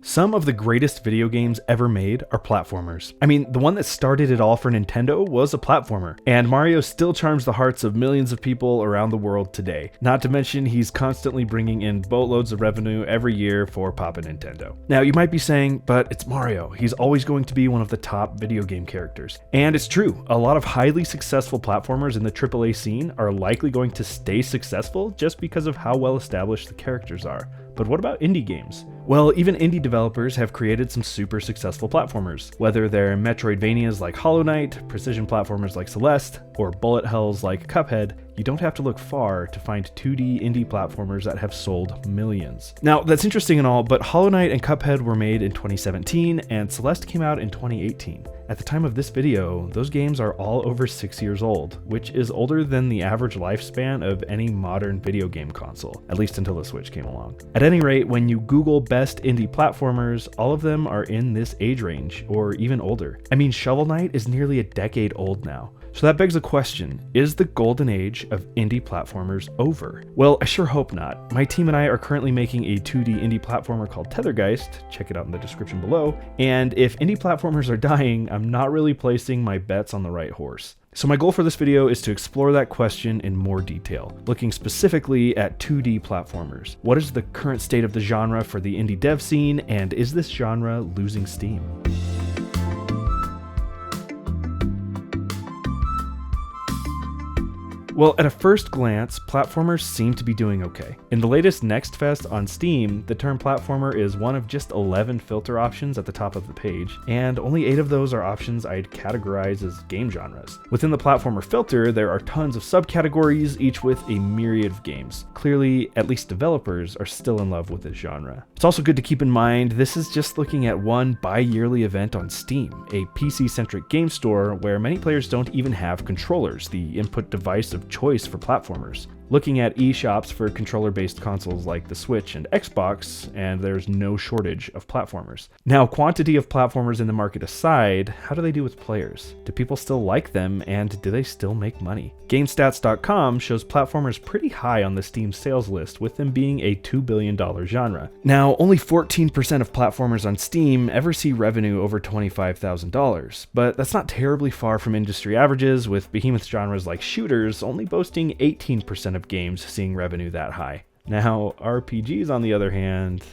Some of the greatest video games ever made are platformers. I mean, the one that started it all for Nintendo was a platformer, and Mario still charms the hearts of millions of people around the world today. Not to mention, he's constantly bringing in boatloads of revenue every year for Papa Nintendo. Now, you might be saying, but it's Mario. He's always going to be one of the top video game characters. And it's true, a lot of highly successful platformers in the AAA scene are likely going to stay successful just because of how well established the characters are. But what about indie games? Well, even indie developers have created some super successful platformers. Whether they're Metroidvanias like Hollow Knight, precision platformers like Celeste, or bullet hells like Cuphead, you don't have to look far to find 2D indie platformers that have sold millions. Now, that's interesting and all, but Hollow Knight and Cuphead were made in 2017, and Celeste came out in 2018. At the time of this video, those games are all over 6 years old, which is older than the average lifespan of any modern video game console, at least until the Switch came along. At any rate, when you Google best indie platformers, all of them are in this age range, or even older. I mean, Shovel Knight is nearly a decade old now. So that begs a question, is the golden age of indie platformers over? Well, I sure hope not. My team and I are currently making a 2D indie platformer called Tethergeist, check it out in the description below, and if indie platformers are dying, I'm not really placing my bets on the right horse. So my goal for this video is to explore that question in more detail, looking specifically at 2D platformers. What is the current state of the genre for the indie dev scene, and is this genre losing steam? Well, at a first glance, platformers seem to be doing okay. In the latest Next Fest on Steam, the term platformer is one of just 11 filter options at the top of the page, and only 8 of those are options I'd categorize as game genres. Within the platformer filter, there are tons of subcategories, each with a myriad of games. Clearly, at least developers are still in love with this genre. It's also good to keep in mind this is just looking at one bi-yearly event on Steam, a PC-centric game store where many players don't even have controllers, the input device of choice for platformers. Looking at eShops for controller-based consoles like the Switch and Xbox, and there's no shortage of platformers. Now, quantity of platformers in the market aside, how do they do with players? Do people still like them, and do they still make money? GameStats.com shows platformers pretty high on the Steam sales list, with them being a $2 billion genre. Now, only 14% of platformers on Steam ever see revenue over $25,000, but that's not terribly far from industry averages, with behemoth genres like shooters only boasting 18% of games seeing revenue that high. Now, RPGs on the other hand,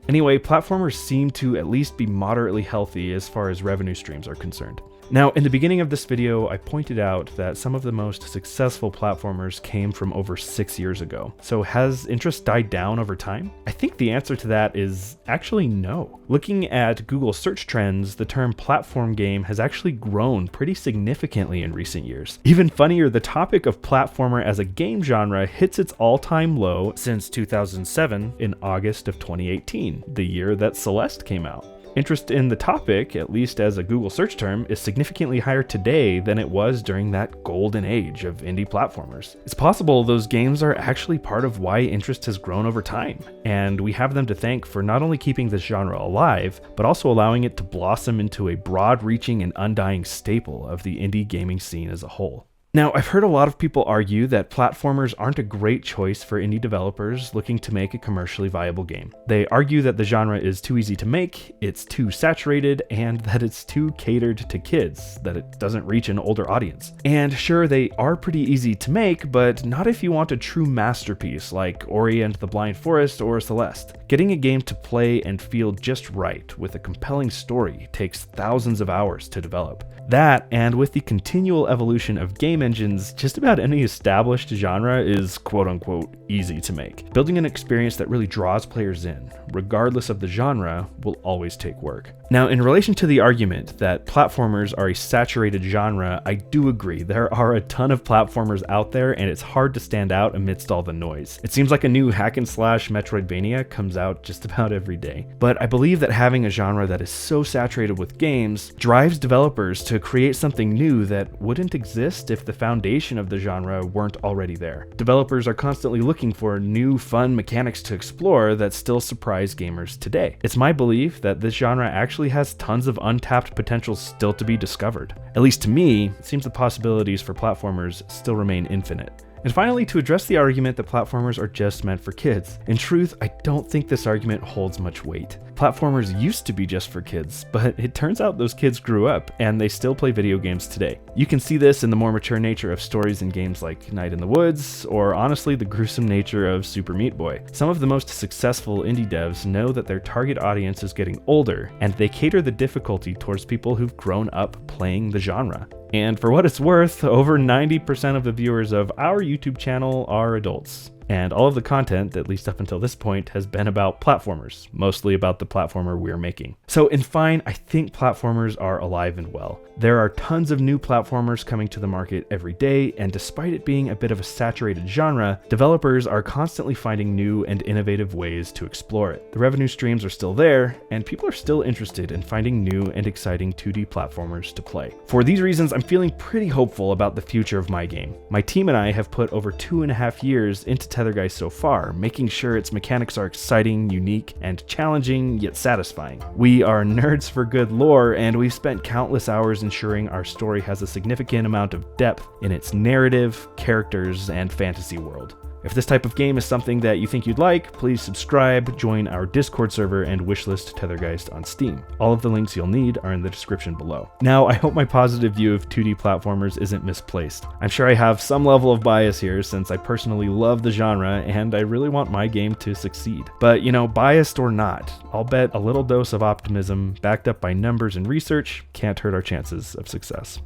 Anyway, platformers seem to at least be moderately healthy as far as revenue streams are concerned. Now, in the beginning of this video, I pointed out that some of the most successful platformers came from over 6 years ago. So has interest died down over time? I think the answer to that is actually no. Looking at Google search trends, the term platform game has actually grown pretty significantly in recent years. Even funnier, the topic of platformer as a game genre hits its all-time low since 2007 in August of 2018, the year that Celeste came out. Interest in the topic, at least as a Google search term, is significantly higher today than it was during that golden age of indie platformers. It's possible those games are actually part of why interest has grown over time, and we have them to thank for not only keeping this genre alive, but also allowing it to blossom into a broad-reaching and undying staple of the indie gaming scene as a whole. Now, I've heard a lot of people argue that platformers aren't a great choice for indie developers looking to make a commercially viable game. They argue that the genre is too easy to make, it's too saturated, and that it's too catered to kids, that it doesn't reach an older audience. And sure, they are pretty easy to make, but not if you want a true masterpiece like Ori and the Blind Forest or Celeste. Getting a game to play and feel just right with a compelling story takes thousands of hours to develop. That, and with the continual evolution of game engines, just about any established genre is quote-unquote easy to make. Building an experience that really draws players in, regardless of the genre, will always take work. Now, in relation to the argument that platformers are a saturated genre, I do agree. There are a ton of platformers out there, and it's hard to stand out amidst all the noise. It seems like a new hack-and-slash Metroidvania comes out just about every day. But I believe that having a genre that is so saturated with games drives developers to create something new that wouldn't exist if the foundation of the genre weren't already there. Developers are constantly looking for new, fun mechanics to explore that still surprise gamers today. It's my belief that this genre actually has tons of untapped potential still to be discovered. At least to me, it seems the possibilities for platformers still remain infinite. And finally, to address the argument that platformers are just meant for kids. In truth, I don't think this argument holds much weight. Platformers used to be just for kids, but it turns out those kids grew up and they still play video games today. You can see this in the more mature nature of stories in games like Night in the Woods, or honestly the gruesome nature of Super Meat Boy. Some of the most successful indie devs know that their target audience is getting older, and they cater the difficulty towards people who've grown up playing the genre. And for what it's worth, over 90% of the viewers of our YouTube channel are adults. And all of the content, at least up until this point, has been about platformers, mostly about the platformer we're making. So in fine, I think platformers are alive and well. There are tons of new platformers coming to the market every day, and despite it being a bit of a saturated genre, developers are constantly finding new and innovative ways to explore it. The revenue streams are still there, and people are still interested in finding new and exciting 2D platformers to play. For these reasons, I'm feeling pretty hopeful about the future of my game. My team and I have put over 2.5 years into Tethergeist so far, making sure its mechanics are exciting, unique, and challenging, yet satisfying. We are nerds for good lore, and we've spent countless hours ensuring our story has a significant amount of depth in its narrative, characters, and fantasy world. If this type of game is something that you think you'd like, please subscribe, join our Discord server, and wishlist Tethergeist on Steam. All of the links you'll need are in the description below. Now, I hope my positive view of 2D platformers isn't misplaced. I'm sure I have some level of bias here since I personally love the genre and I really want my game to succeed. But, biased or not, I'll bet a little dose of optimism backed up by numbers and research can't hurt our chances of success.